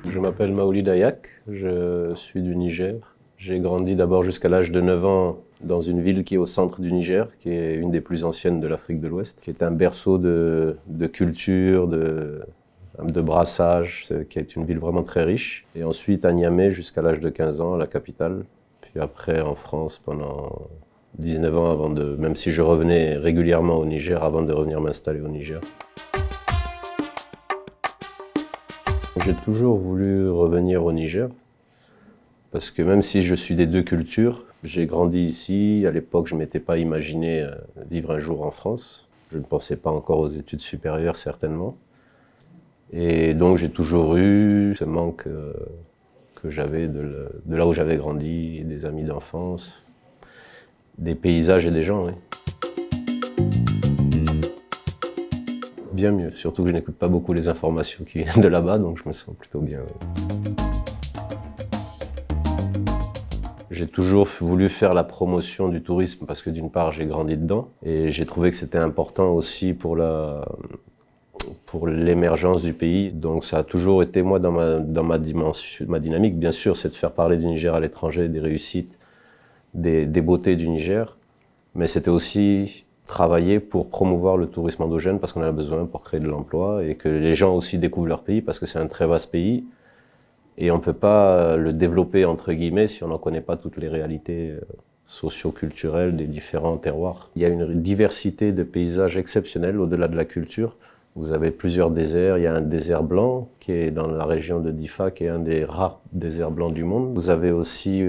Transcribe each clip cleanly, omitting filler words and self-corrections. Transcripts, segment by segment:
Je m'appelle Maouli Dayak, je suis du Niger. J'ai grandi d'abord jusqu'à l'âge de 9 ans dans une ville qui est au centre du Niger, qui est une des plus anciennes de l'Afrique de l'Ouest, qui est un berceau de culture, de brassage, qui est une ville vraiment très riche. Et ensuite à Niamey jusqu'à l'âge de 15 ans, à la capitale. Puis après en France pendant 19 ans, même si je revenais régulièrement au Niger, avant de revenir m'installer au Niger. J'ai toujours voulu revenir au Niger, parce que même si je suis des deux cultures, j'ai grandi ici. À l'époque, je ne m'étais pas imaginé vivre un jour en France. Je ne pensais pas encore aux études supérieures, certainement. Et donc j'ai toujours eu ce manque que j'avais de là où j'avais grandi, des amis d'enfance, des paysages et des gens, oui. Bien mieux, surtout que je n'écoute pas beaucoup les informations qui viennent de là-bas, donc je me sens plutôt bien. J'ai toujours voulu faire la promotion du tourisme parce que d'une part j'ai grandi dedans et j'ai trouvé que c'était important aussi pour l'émergence du pays. Donc ça a toujours été moi dans ma dynamique. Bien sûr, c'est de faire parler du Niger à l'étranger, des réussites, des beautés du Niger, mais c'était aussi travailler pour promouvoir le tourisme endogène parce qu'on en a besoin pour créer de l'emploi et que les gens aussi découvrent leur pays parce que c'est un très vaste pays et on ne peut pas le développer entre guillemets si on n'en connaît pas toutes les réalités socio-culturelles des différents terroirs. Il y a une diversité de paysages exceptionnels au-delà de la culture. Vous avez plusieurs déserts. Il y a un désert blanc qui est dans la région de Difa, qui est un des rares déserts blancs du monde. Vous avez aussi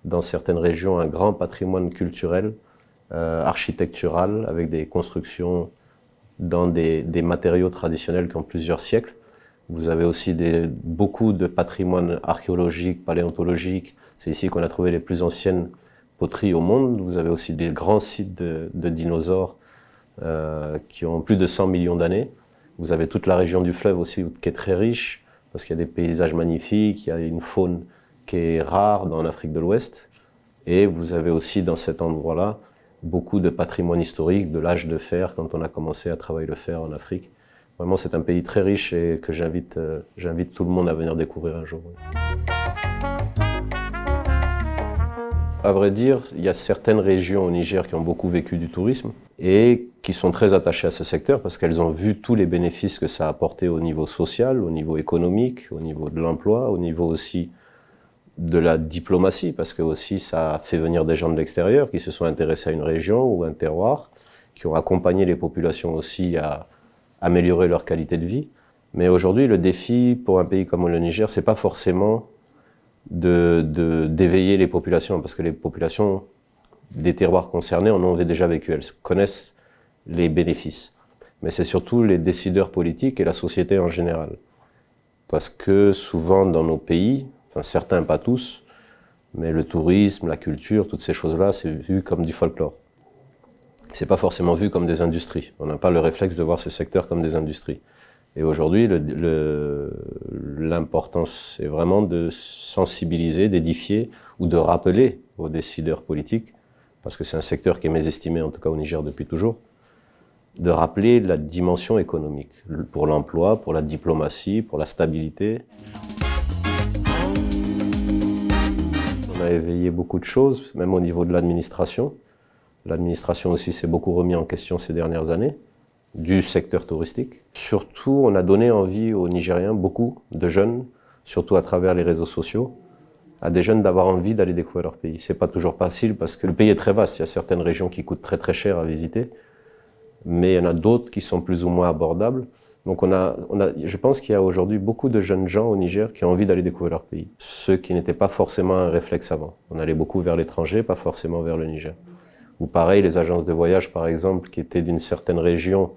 dans certaines régions un grand patrimoine culturel, architectural, avec des constructions dans des matériaux traditionnels qui ont plusieurs siècles. Vous avez aussi beaucoup de patrimoine archéologique, paléontologique. C'est ici qu'on a trouvé les plus anciennes poteries au monde. Vous avez aussi des grands sites de dinosaures qui ont plus de 100 millions d'années. Vous avez toute la région du fleuve aussi qui est très riche parce qu'il y a des paysages magnifiques, il y a une faune qui est rare dans l'Afrique de l'Ouest. Et vous avez aussi dans cet endroit-là beaucoup de patrimoine historique, de l'âge de fer, quand on a commencé à travailler le fer en Afrique. Vraiment, c'est un pays très riche et que j'invite tout le monde à venir découvrir un jour. À vrai dire, il y a certaines régions au Niger qui ont beaucoup vécu du tourisme et qui sont très attachées à ce secteur parce qu'elles ont vu tous les bénéfices que ça a apporté au niveau social, au niveau économique, au niveau de l'emploi, au niveau aussi de la diplomatie, parce que aussi ça a fait venir des gens de l'extérieur qui se sont intéressés à une région ou un terroir, qui ont accompagné les populations aussi à améliorer leur qualité de vie. Mais aujourd'hui, le défi pour un pays comme le Niger, c'est pas forcément d'éveiller les populations, parce que les populations des terroirs concernés en ont déjà vécu, elles connaissent les bénéfices. Mais c'est surtout les décideurs politiques et la société en général. Parce que souvent dans nos pays, enfin certains, pas tous, mais le tourisme, la culture, toutes ces choses-là, c'est vu comme du folklore. C'est pas forcément vu comme des industries. On n'a pas le réflexe de voir ces secteurs comme des industries. Et aujourd'hui, l'importance est vraiment de sensibiliser, d'édifier ou de rappeler aux décideurs politiques, parce que c'est un secteur qui est mésestimé, en tout cas au Niger depuis toujours, de rappeler la dimension économique, pour l'emploi, pour la diplomatie, pour la stabilité. On a éveillé beaucoup de choses, même au niveau de l'administration. L'administration aussi s'est beaucoup remis en question ces dernières années, du secteur touristique. Surtout, on a donné envie aux Nigériens, beaucoup de jeunes, surtout à travers les réseaux sociaux, à des jeunes d'avoir envie d'aller découvrir leur pays. C'est pas toujours facile parce que le pays est très vaste. Il y a certaines régions qui coûtent très très cher à visiter, mais il y en a d'autres qui sont plus ou moins abordables. Donc je pense qu'il y a aujourd'hui beaucoup de jeunes gens au Niger qui ont envie d'aller découvrir leur pays. Ceux qui n'étaient pas forcément un réflexe avant. On allait beaucoup vers l'étranger, pas forcément vers le Niger. Ou pareil, les agences de voyage, par exemple, qui étaient d'une certaine région,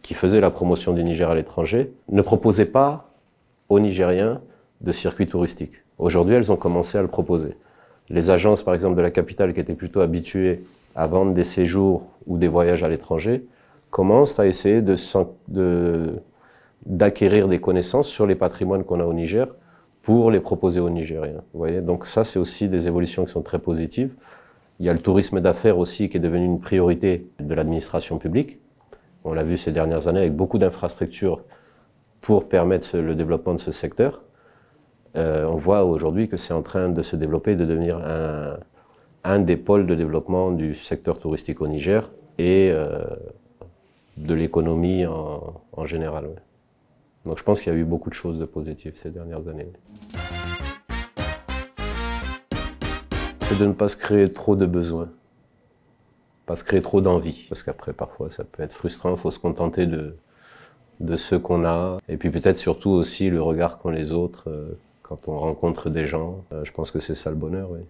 qui faisaient la promotion du Niger à l'étranger, ne proposaient pas aux Nigériens de circuits touristiques. Aujourd'hui, elles ont commencé à le proposer. Les agences, par exemple, de la capitale, qui étaient plutôt habituées à vendre des séjours ou des voyages à l'étranger, commencent à essayer d'acquérir des connaissances sur les patrimoines qu'on a au Niger pour les proposer aux Nigériens. Vous voyez, donc ça, c'est aussi des évolutions qui sont très positives. Il y a le tourisme d'affaires aussi qui est devenu une priorité de l'administration publique. On l'a vu ces dernières années avec beaucoup d'infrastructures pour permettre le développement de ce secteur. On voit aujourd'hui que c'est en train de se développer, de devenir un des pôles de développement du secteur touristique au Niger et de l'économie en général. Ouais. Donc je pense qu'il y a eu beaucoup de choses de positives ces dernières années. C'est de ne pas se créer trop de besoins, pas se créer trop d'envie, parce qu'après parfois ça peut être frustrant, il faut se contenter de ce qu'on a, et puis peut-être surtout aussi le regard qu'ont les autres quand on rencontre des gens. Je pense que c'est ça le bonheur, oui.